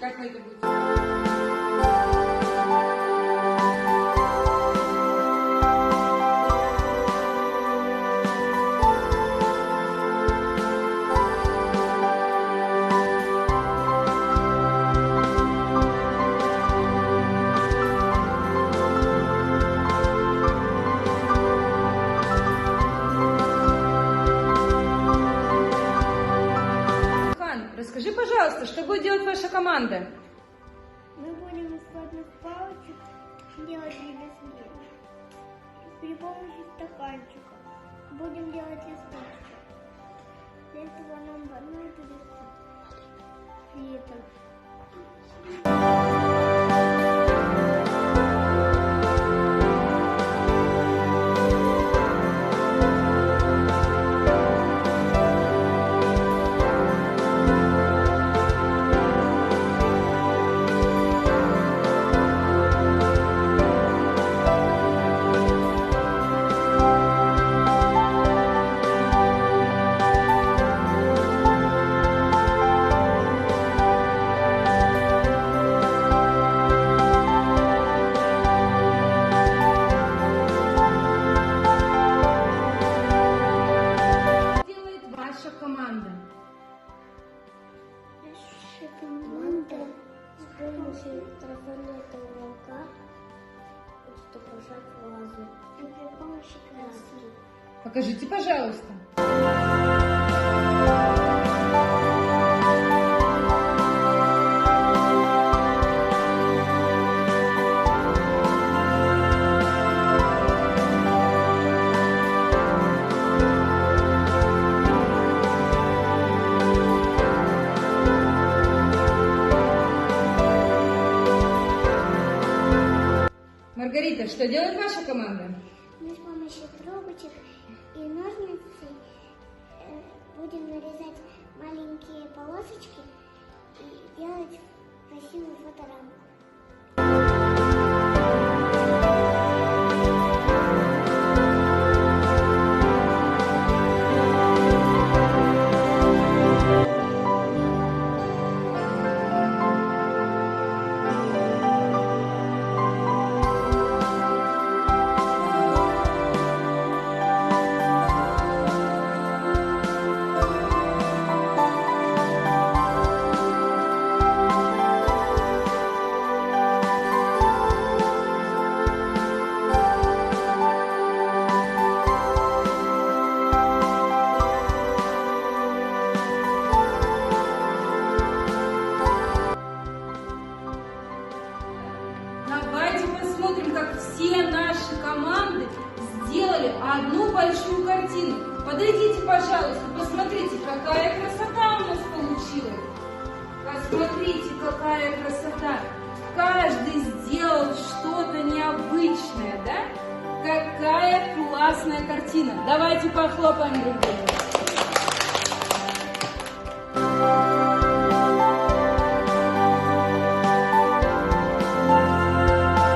как вы это будете? Расскажи, пожалуйста, что будет делать ваша команда? Мы будем из водных палочек делать лепестки. При помощи стаканчика будем делать листочки. Для этого нам понадобится флита. Команда. Наша команда с помощью трафаретного волка будет украшать вазу. И при помощи краски. Покажите, пожалуйста. Маргарита, что делает ваша команда? Мы с помощью трубочек и ножницей будем нарезать маленькие полосочки и делать красивую фоторамку. Давайте посмотрим, как все наши команды сделали одну большую картину. Подойдите, пожалуйста, посмотрите, какая красота у нас получилась. Посмотрите, какая красота. Каждый сделал что-то необычное, да? Какая классная картина. Давайте похлопаем друг другу.